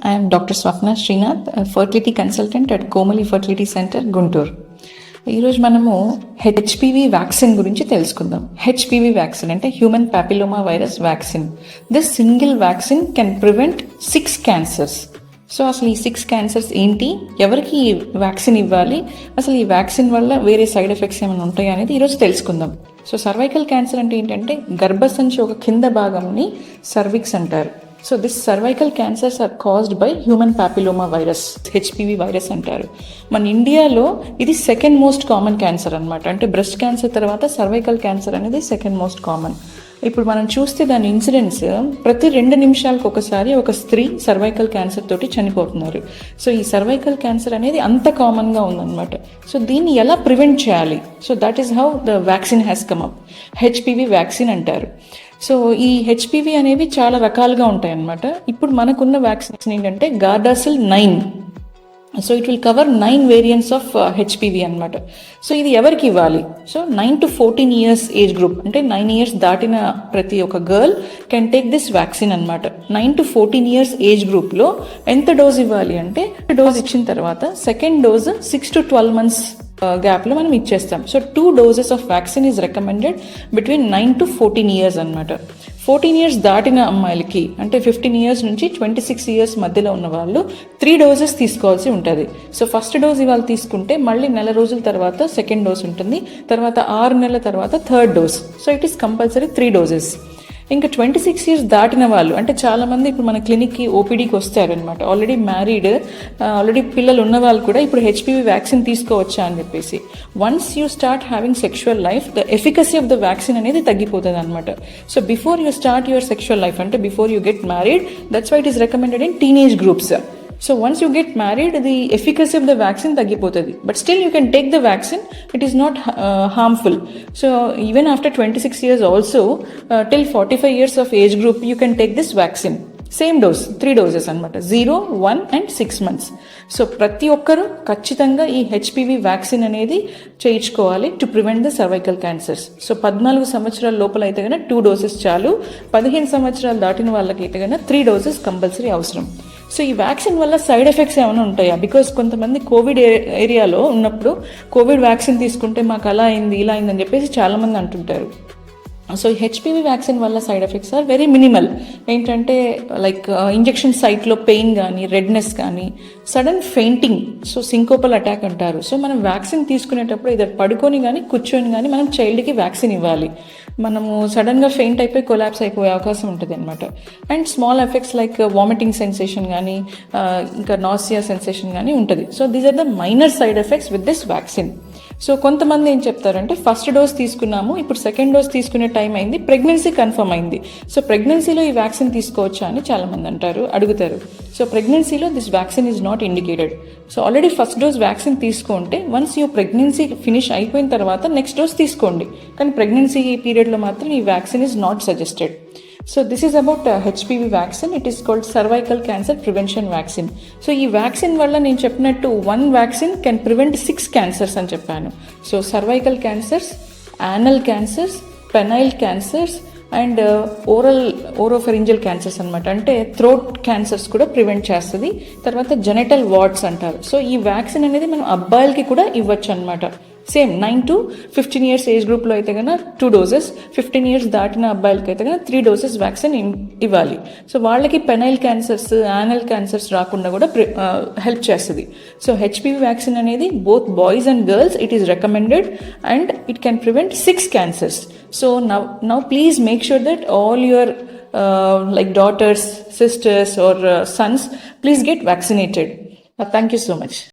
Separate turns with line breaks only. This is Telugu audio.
I am Dr. Swapna Srinath, a fertility consultant at Komali Fertility Center, Guntur. ఈరోజు మనము హెచ్పివి వ్యాక్సిన్ గురించి తెలుసుకుందాం. హెచ్పివి వ్యాక్సిన్ అంటే human papilloma virus vaccine. This single vaccine can prevent 6 cancers. So అసలు ఈ 6 క్యాన్సర్స్ ఏంటి, ఎవరికి ఈ వ్యాక్సిన్ ఇవ్వాలి, అసలు ఈ వ్యాక్సిన్ వల్ల వేరే సైడ్ ఎఫెక్ట్స్ ఏమైనా ఉంటాయా అనేది ఈరోజు తెలుసుకుందాం. సో సర్వైకల్ క్యాన్సర్ అంటే ఏంటంటే గర్భసంచి ఒక కింద భాగంని సర్విక్స్ అంటారు. So this cervical cancers are caused by human papilloma virus, HPV virus అంటారు. మన ఇండియాలో ఇది సెకండ్ మోస్ట్ కామన్ క్యాన్సర్ అనమాట. అంటే బ్రెస్ట్ క్యాన్సర్ తర్వాత సర్వైకల్ క్యాన్సర్ అనేది సెకండ్ మోస్ట్ కామన్. ఇప్పుడు మనం చూస్తే దాని ఇన్సిడెన్స్ ప్రతి 2 నిమిషాలకు ఒకసారి ఒక స్త్రీ సర్వైకల్ క్యాన్సర్ తోటి చనిపోతున్నారు. సో ఈ సర్వైకల్ క్యాన్సర్ అనేది అంత కామన్గా ఉందన్నమాట. సో దీన్ని ఎలా ప్రివెంట్ చేయాలి? So that is how the vaccine has come up. HPV vaccine అంటారు. సో ఈ హెచ్పివి అనేవి చాలా రకాలుగా ఉంటాయి అన్నమాట. ఇప్పుడు మనకున్న వ్యాక్సిన్ ఏంటంటే Gardasil 9. So it will cover 9 variants of HPV అనమాట. సో ఇది ఎవరికి ఇవ్వాలి? So 9 to 14 years age group, అంటే 9 years దాటిన ప్రతి ఒక్క girl can take this vaccine అనమాట. 9 to 14 years ఏజ్ గ్రూప్లో ఎంత డోస్ ఇవ్వాలి అంటే, డోస్ ఇచ్చిన తర్వాత సెకండ్ డోస్ 6 to 12 months గ్యాప్లో మనం ఇచ్చేస్తాం. So 2 doses of vaccine is recommended between 9 to 14 years అనమాట. 14 years దాటిన అమ్మాయిలకి, అంటే 15 years నుంచి 26 years మధ్యలో ఉన్న వాళ్ళు 3 doses తీసుకోవాల్సి ఉంటుంది. సో ఫస్ట్ డోస్ ఇవాళ తీసుకుంటే మళ్ళీ నెల రోజుల తర్వాత సెకండ్ డోస్ ఉంటుంది, తర్వాత 6 నెలల తర్వాత third dose. So it is compulsory 3 doses. ఇంకా 26 years దాటిన వాళ్ళు, అంటే చాలామంది ఇప్పుడు మన క్లినిక్కి ఓపీడీకి వస్తారనమాట. ఆల్రెడీ మ్యారీడ్, ఆల్రెడీ పిల్లలు ఉన్న వాళ్ళు కూడా ఇప్పుడు హెచ్పివి వ్యాక్సిన్ తీసుకోవచ్చా అని చెప్పేసి. Once you start having sexual life, the efficacy of the vaccine అనేది తగ్గిపోతుంది అనమాట. So before you start your sexual life, అంటే before you get married, that's why it is recommended in teenage groups. So once you get married, the efficacy of the vaccine తగ్గిపోతుంది. But still you can take the vaccine. It is not harmful. So even after 26 years also, till 45 years of age group, you can take this vaccine. Same dose, 3 doses అనమాట, 0, 1 and 6 months. సో ప్రతి ఒక్కరూ ఖచ్చితంగా ఈ హెచ్పివి వ్యాక్సిన్ అనేది చేయించుకోవాలి to prevent the cervical cancers. So 14 సంవత్సరాల లోపల అయితే కనుక 2 doses చాలు. 15 సంవత్సరాలు దాటిన వాళ్ళకి అయితే కనుక 3 doses కంపల్సరీ అవసరం. సో ఈ వ్యాక్సిన్ వల్ల సైడ్ ఎఫెక్ట్స్ ఏమైనా ఉంటాయా? బికాస్ కొంతమంది కోవిడ్ ఏరియాలో ఉన్నప్పుడు కోవిడ్ వ్యాక్సిన్ తీసుకుంటే మాకు అలా అయింది, ఇలా అయిందని చెప్పేసి చాలామంది అంటుంటారు. సో హెచ్పివి వ్యాక్సిన్ వల్ల side effects are very minimal. ఏంటంటే లైక్ ఇంజెక్షన్ సైట్లో పెయిన్ కానీ, రెడ్నెస్ కానీ, sudden fainting, so syncopal attack అంటారు. సో మనం వ్యాక్సిన్ తీసుకునేటప్పుడు ఇద్దరు పడుకొని కానీ కూర్చొని కానీ మనం చైల్డ్కి వ్యాక్సిన్ ఇవ్వాలి. మనము సడన్గా ఫెయింట్ అయిపోయి కొలాప్స్ అయిపోయే అవకాశం ఉంటుంది అనమాట. And small effects like vomiting sensation కానీ, ఇంకా నాసియా సెన్సేషన్ కానీ ఉంటుంది. So these are the minor side effects with this vaccine. So కొంతమంది ఏం చెప్తారంటే, ఫస్ట్ డోస్ తీసుకున్నాము, ఇప్పుడు సెకండ్ డోస్ తీసుకునే టైం అయింది, ప్రెగ్నెన్సీ కన్ఫర్మ్ అయింది, సో ప్రెగ్నెన్సీలో ఈ వ్యాక్సిన్ తీసుకోవచ్చా అని చాలామంది అడుగుతారు. సో ప్రెగ్నెన్సీలో this vaccine is not indicated. So already first dose vaccine తీసుకుంటే వన్స్ యూ ప్రెగ్నెన్సీ ఫినిష్ అయిపోయిన తర్వాత నెక్స్ట్ డోస్ తీసుకోండి, కానీ ప్రెగ్నెన్సీ పీరియడ్లో మాత్రం ఈ vaccine is not suggested. So this is about HPV vaccine. It is called cervical cancer prevention vaccine. So ఈ వ్యాక్సిన్ వల్ల నేను చెప్పినట్టు 1 vaccine కెన్ ప్రివెంట్ 6 cancers అని చెప్పాను. So cervical cancers, anal cancers, penile cancers and oropharyngeal cancers అనమాట. అంటే థ్రోట్ క్యాన్సర్స్ కూడా ప్రివెంట్ చేస్తుంది. తర్వాత జెనిటల్ వార్డ్స్ అంటారు. సో ఈ వ్యాక్సిన్ అనేది మనం అబ్బాయిలకి కూడా ఇవ్వచ్చు అనమాట. సేమ్ 9 to 15 years ఏజ్ గ్రూప్లో అయితే కనుక 2 doses, 15 years దాటిన అబ్బాయిలకి అయితే కనుక 3 doses వ్యాక్సిన్ ఇవ్వాలి. సో వాళ్ళకి పెనైల్ క్యాన్సర్స్, యానల్ క్యాన్సర్స్ రాకుండా కూడా హెల్ప్ చేస్తుంది. సో హెచ్పివి వ్యాక్సిన్ అనేది both boys and girls it is recommended and it can prevent 6 cancers. So now please make sure that all your like daughters, sisters or sons, please get vaccinated. Thank you so much.